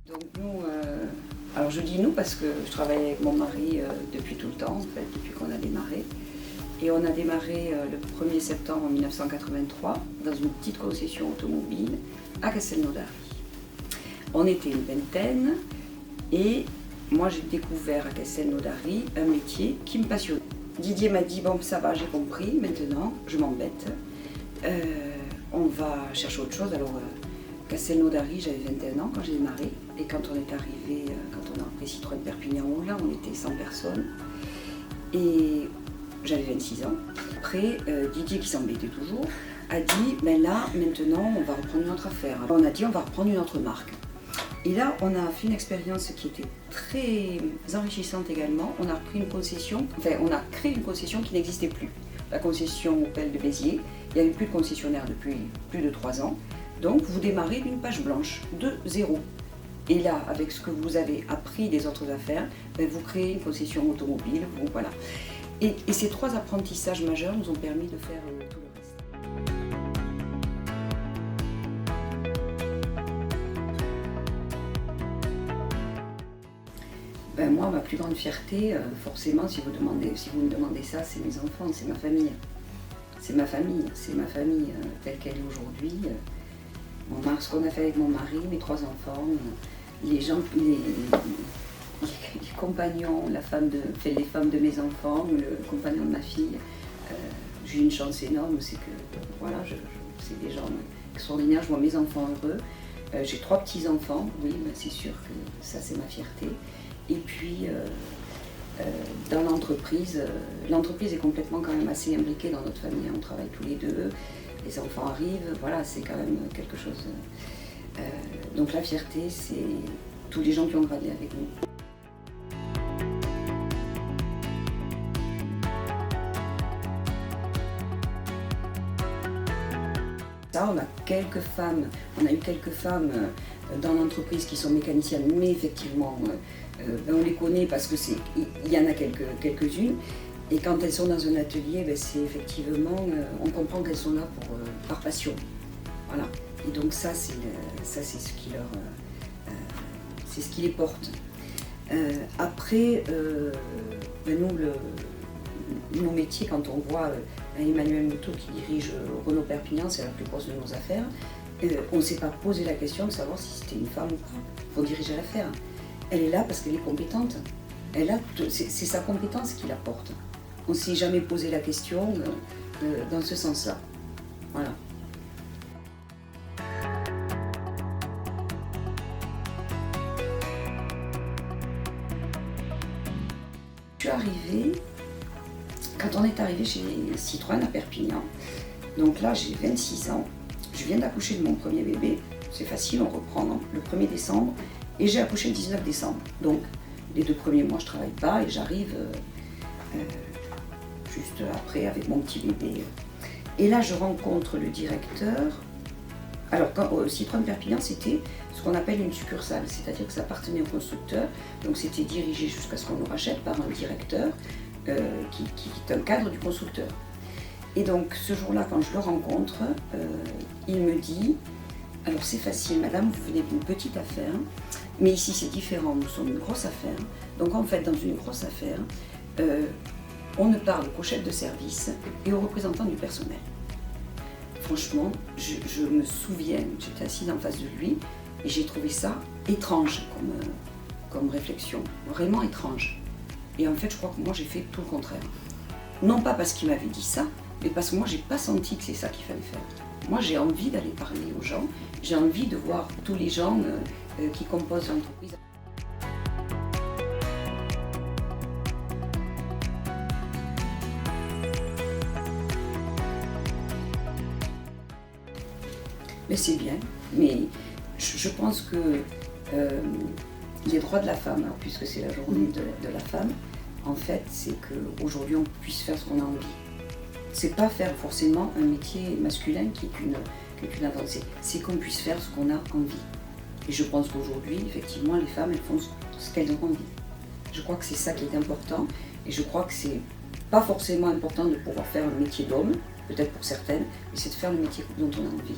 Donc nous, alors je dis nous parce que je travaille avec mon mari depuis tout le temps, en fait, depuis qu'on a démarré. Et on a démarré le 1er septembre 1983 dans une petite concession automobile à Castelnaudary. On était une vingtaine et moi j'ai découvert à Castelnaudary un métier qui me passionnait. Didier m'a dit, bon ça va, j'ai compris, maintenant je m'embête, on va chercher autre chose. Alors Castelnaudary, j'avais 21 ans quand j'ai démarré, et quand on est arrivé, quand on a pris Citroën Perpignan-Moulin, on était 100 personnes, et j'avais 26 ans. Après, Didier, qui s'embêtait toujours, a dit, ben là, maintenant, on va reprendre une autre affaire. On a dit, on va reprendre une autre marque. Et là, on a fait une expérience qui était très enrichissante également. On a repris une concession, enfin, on a créé une concession qui n'existait plus. La concession Opel de Béziers. Il n'y avait plus de concessionnaire depuis plus de 3 ans. Donc, vous démarrez d'une page blanche, de zéro. Et là, avec ce que vous avez appris des autres affaires, ben, vous créez une concession automobile, voilà. Et ces 3 apprentissages majeurs nous ont permis de faire tout le reste. Ben moi, ma plus grande fierté, forcément, si vous me demandez ça, c'est mes enfants, c'est ma famille. C'est ma famille telle qu'elle est aujourd'hui. Ce qu'on a fait avec mon mari, mes 3 enfants, les compagnons, les femmes de mes enfants, le compagnon de ma fille. J'ai une chance énorme, c'est que voilà, c'est des gens extraordinaires, je vois mes enfants heureux. J'ai 3 petits-enfants, oui, ben c'est sûr que ça c'est ma fierté. Et puis dans l'entreprise est complètement quand même assez imbriquée dans notre famille, on travaille tous les deux, les enfants arrivent, voilà, c'est quand même quelque chose. Donc la fierté, c'est tous les gens qui ont grandi avec nous. On a eu quelques femmes dans l'entreprise qui sont mécaniciennes, mais effectivement, on les connaît parce que il y en a quelques-unes. Et quand elles sont dans un atelier, c'est effectivement, on comprend qu'elles sont là par passion. Voilà. Et donc ça, c'est ce qui c'est ce qui les porte. Après, nos métiers, quand on voit Emmanuel Moutot qui dirige Renault Perpignan, c'est la plus grosse de nos affaires, on ne s'est pas posé la question de savoir si c'était une femme ou pas pour diriger l'affaire. Elle est là parce qu'elle est compétente. C'est sa compétence qui la porte. On ne s'est jamais posé la question dans ce sens-là. Voilà. Je suis arrivée, quand on est arrivé chez Citroën à Perpignan, donc là j'ai 26 ans, je viens d'accoucher de mon premier bébé, c'est facile, on reprend le 1er décembre, et j'ai accouché le 19 décembre. Donc les 2 premiers mois je ne travaille pas et j'arrive juste après avec mon petit bébé. Et là je rencontre le directeur. Alors Citroën Perpignan, c'était ce qu'on appelle une succursale, c'est-à-dire que ça appartenait au constructeur, donc c'était dirigé jusqu'à ce qu'on le rachète par un directeur qui est un cadre du constructeur. Et donc ce jour-là, quand je le rencontre, il me dit, alors c'est facile madame, vous venez d'une petite affaire, mais ici c'est différent, nous sommes une grosse affaire. Donc en fait, dans une grosse affaire, on ne parle qu'au chef de service et aux représentants du personnel. Franchement, je me souviens, j'étais assise en face de lui et j'ai trouvé ça étrange comme réflexion, vraiment étrange. Et en fait, je crois que moi j'ai fait tout le contraire. Non pas parce qu'il m'avait dit ça, mais parce que moi j'ai pas senti que c'est ça qu'il fallait faire. Moi j'ai envie d'aller parler aux gens, j'ai envie de voir tous les gens qui composent l'entreprise. Mais c'est bien, mais je pense que les droits de la femme, hein, puisque c'est la journée de la femme, en fait, c'est qu'aujourd'hui on puisse faire ce qu'on a envie. C'est pas faire forcément un métier masculin qui est une avancée, c'est qu'on puisse faire ce qu'on a envie. Et je pense qu'aujourd'hui, effectivement, les femmes, elles font ce qu'elles ont envie. Je crois que c'est ça qui est important, et je crois que c'est pas forcément important de pouvoir faire un métier d'homme, peut-être pour certaines, mais c'est de faire le métier dont on a envie.